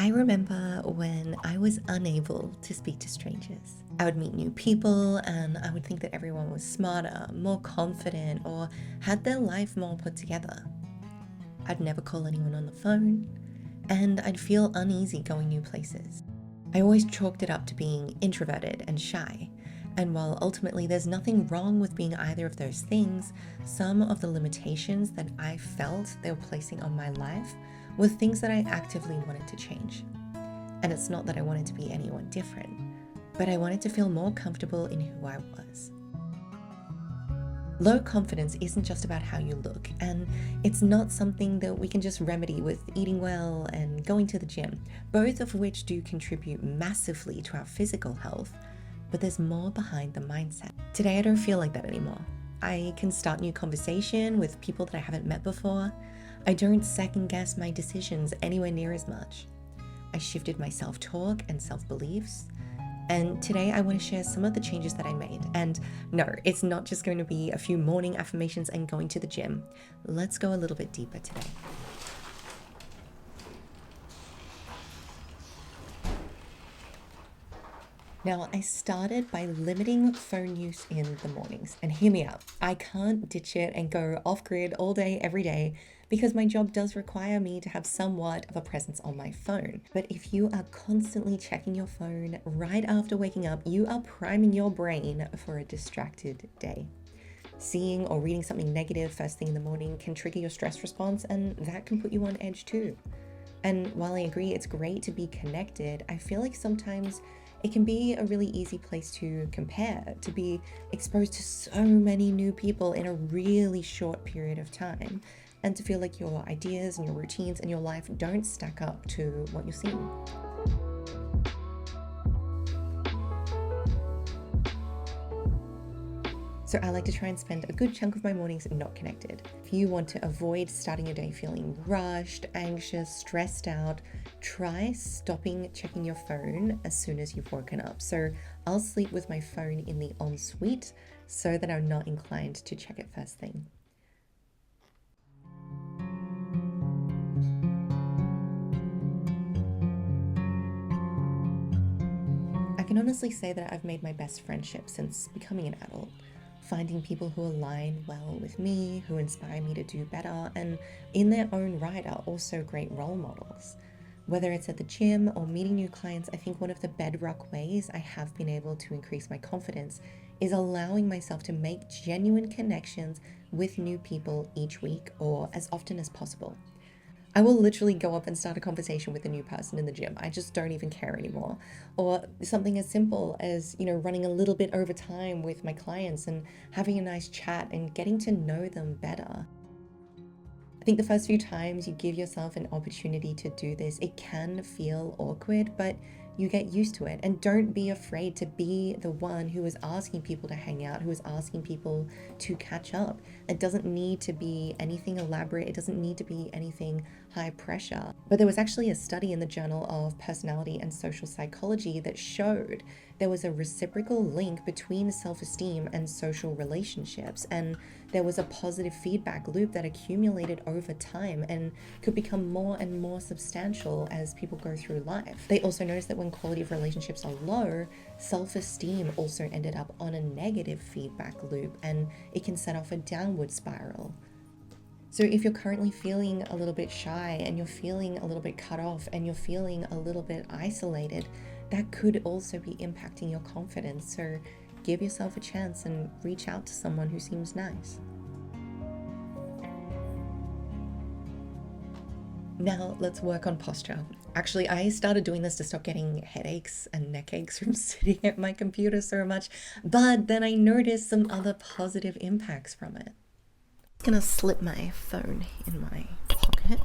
I remember when I was unable to speak to strangers. I would meet new people and I would think that everyone was smarter, more confident, or had their life more put together. I'd never call anyone on the phone, and I'd feel uneasy going new places. I always chalked it up to being introverted and shy, and while ultimately there's nothing wrong with being either of those things, some of the limitations that I felt they were placing on my life were things that I actively wanted to change. And it's not that I wanted to be anyone different, but I wanted to feel more comfortable in who I was. Low confidence isn't just about how you look, and it's not something that we can just remedy with eating well and going to the gym, both of which do contribute massively to our physical health, but there's more behind the mindset. Today I don't feel like that anymore. I can start new conversation with people that I haven't met before. I don't second guess my decisions anywhere near as much. I shifted my self-talk and self-beliefs. And today I want to share some of the changes that I made. And no, it's not just going to be a few morning affirmations and going to the gym. Let's go a little bit deeper today. Now, I started by limiting phone use in the mornings. And hear me out, I can't ditch it and go off grid all day, every day, because my job does require me to have somewhat of a presence on my phone. But if you are constantly checking your phone right after waking up, you are priming your brain for a distracted day. Seeing or reading something negative first thing in the morning can trigger your stress response, and that can put you on edge too. And while I agree it's great to be connected, I feel like sometimes it can be a really easy place to compare, to be exposed to so many new people in a really short period of time, and to feel like your ideas and your routines and your life don't stack up to what you're seeing. So I like to try and spend a good chunk of my mornings not connected. If you want to avoid starting your day feeling rushed, anxious, stressed out, try stopping checking your phone as soon as you've woken up. So I'll sleep with my phone in the ensuite so that I'm not inclined to check it first thing. I can honestly say that I've made my best friendships since becoming an adult. Finding people who align well with me, who inspire me to do better, and in their own right are also great role models. Whether it's at the gym or meeting new clients, I think one of the bedrock ways I have been able to increase my confidence is allowing myself to make genuine connections with new people each week or as often as possible. I will literally go up and start a conversation with a new person in the gym. I just don't even care anymore. Or something as simple as, running a little bit over time with my clients and having a nice chat and getting to know them better. I think the first few times you give yourself an opportunity to do this, it can feel awkward, but you get used to it. And don't be afraid to be the one who is asking people to hang out, who is asking people to catch up. It doesn't need to be anything elaborate. It doesn't need to be anything high pressure. But there was actually a study in the Journal of Personality and Social Psychology that showed there was a reciprocal link between self-esteem and social relationships. And there was a positive feedback loop that accumulated over time and could become more and more substantial as people go through life. They also noticed that when quality of relationships are low, self-esteem also ended up on a negative feedback loop, and it can set off a downward spiral. So if you're currently feeling a little bit shy and you're feeling a little bit cut off and you're feeling a little bit isolated, that could also be impacting your confidence. So give yourself a chance and reach out to someone who seems nice. Now let's work on posture. Actually, I started doing this to stop getting headaches and neck aches from sitting at my computer so much, but then I noticed some other positive impacts from it. I'm gonna slip my phone in my pocket.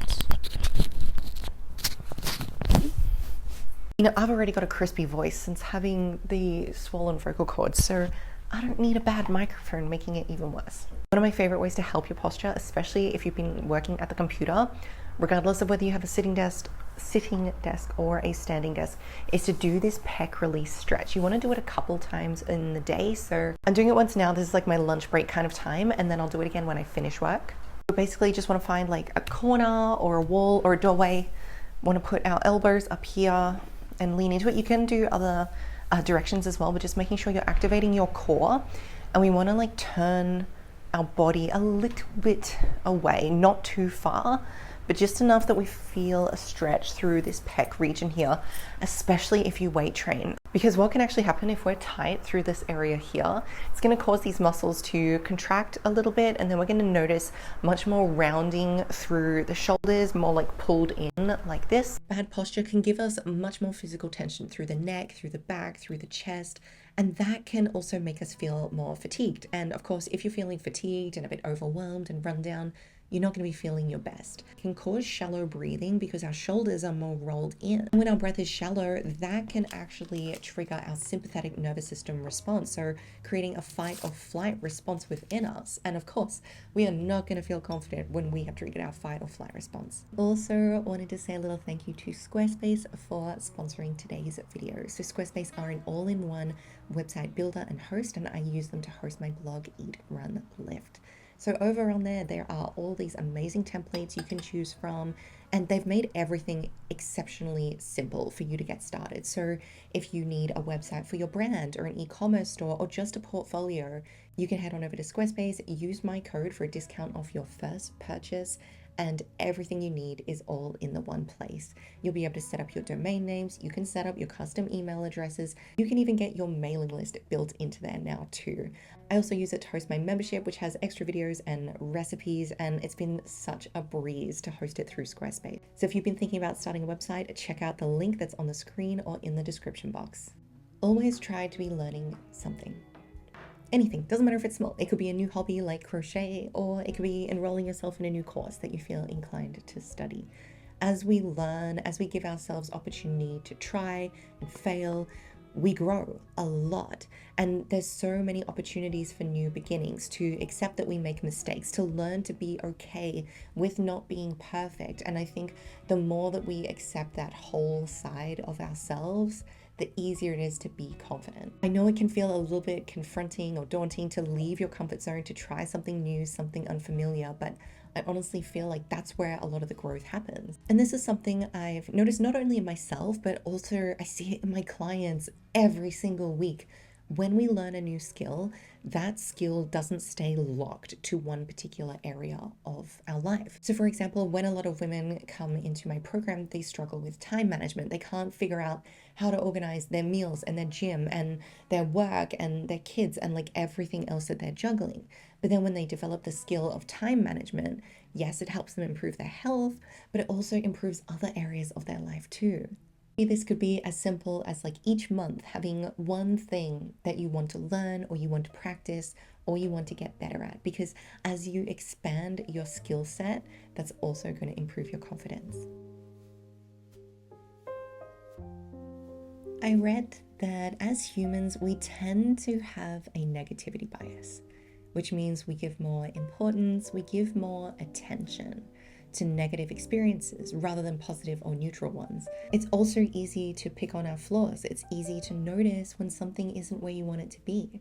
I've already got a crispy voice since having the swollen vocal cords, so I don't need a bad microphone making it even worse. One of my favorite ways to help your posture, especially if you've been working at the computer, regardless of whether you have a sitting desk or a standing desk, is to do this pec release stretch. You want to do it a couple times in the day. So I'm doing it once now. This is like my lunch break kind of time, and then I'll do it again when I finish work. So basically just want to find like a corner or a wall or a doorway Want to put our elbows up here and lean into it. You can do other directions as well, but just making sure you're activating your core. And we want to like turn our body a little bit away, not too far, but just enough that we feel a stretch through this pec region here, especially if you weight train. Because what can actually happen if we're tight through this area here, it's going to cause these muscles to contract a little bit, and then we're going to notice much more rounding through the shoulders, more like pulled in like this. Bad posture can give us much more physical tension through the neck, through the back, through the chest, and that can also make us feel more fatigued. And of course, if you're feeling fatigued and a bit overwhelmed and run down, you're not going to be feeling your best. It can cause shallow breathing because our shoulders are more rolled in. And when our breath is shallow, that can actually trigger our sympathetic nervous system response, so creating a fight or flight response within us. And of course, we are not going to feel confident when we have triggered our fight or flight response. Also wanted to say a little thank you to Squarespace for sponsoring today's video. So Squarespace are an all-in-one website builder and host, and I use them to host my blog, Eat, Run, Lift. So over on there are all these amazing templates you can choose from, and they've made everything exceptionally simple for you to get started. So if you need a website for your brand or an e-commerce store or just a portfolio, you can head on over to Squarespace, use my code for a discount off your first purchase, and everything you need is all in the one place. You'll be able to set up your domain names, you can set up your custom email addresses, you can even get your mailing list built into there now too. I also use it to host my membership, which has extra videos and recipes, and it's been such a breeze to host it through Squarespace. So if you've been thinking about starting a website, check out the link that's on the screen or in the description box. Always try to be learning something. Anything, doesn't matter if it's small. It could be a new hobby like crochet, or it could be enrolling yourself in a new course that you feel inclined to study. As we learn, as we give ourselves opportunity to try and fail, we grow a lot. And there's so many opportunities for new beginnings, to accept that we make mistakes, to learn to be okay with not being perfect. And I think the more that we accept that whole side of ourselves, the easier it is to be confident. I know it can feel a little bit confronting or daunting to leave your comfort zone, to try something new, something unfamiliar, but I honestly feel like that's where a lot of the growth happens. And this is something I've noticed not only in myself, but also I see it in my clients every single week. When we learn a new skill, that skill doesn't stay locked to one particular area of our life. So for example, when a lot of women come into my program, they struggle with time management. They can't figure out how to organize their meals and their gym and their work and their kids and like everything else that they're juggling. But then when they develop the skill of time management, yes, it helps them improve their health, but it also improves other areas of their life too. This could be as simple as like each month having one thing that you want to learn or you want to practice or you want to get better at, because as you expand your skill set, that's also going to improve your confidence. I read that as humans, we tend to have a negativity bias, which means we give more importance, we give more attention to negative experiences rather than positive or neutral ones. It's also easy to pick on our flaws. It's easy to notice when something isn't where you want it to be.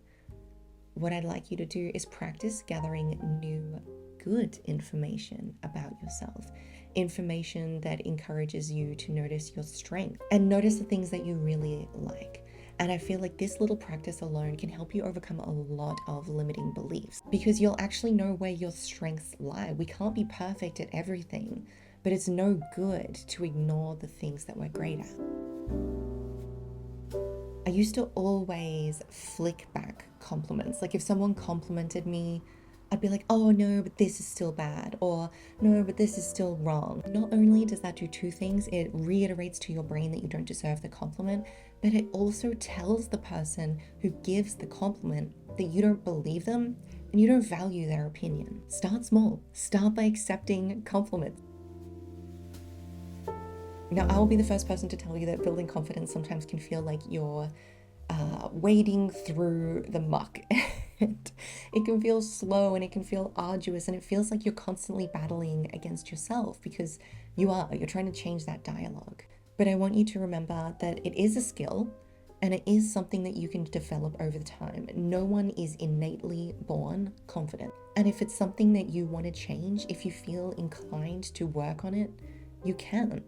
What I'd like you to do is practice gathering new, good information about yourself. Information that encourages you to notice your strength and notice the things that you really like. And I feel like this little practice alone can help you overcome a lot of limiting beliefs, because you'll actually know where your strengths lie. We can't be perfect at everything, but it's no good to ignore the things that we're great at. I used to always flick back compliments. Like if someone complimented me, I'd be like, oh no, but this is still bad, or no, but this is still wrong. Not only does that do two things, it reiterates to your brain that you don't deserve the compliment, but it also tells the person who gives the compliment that you don't believe them and you don't value their opinion. Start small. Start by accepting compliments. Now, I will be the first person to tell you that building confidence sometimes can feel like you're wading through the muck. It can feel slow and it can feel arduous, and it feels like you're constantly battling against yourself, because you're trying to change that dialogue. But I want you to remember that it is a skill and it is something that you can develop over time. No one is innately born confident. And if it's something that you want to change, if you feel inclined to work on it, you can.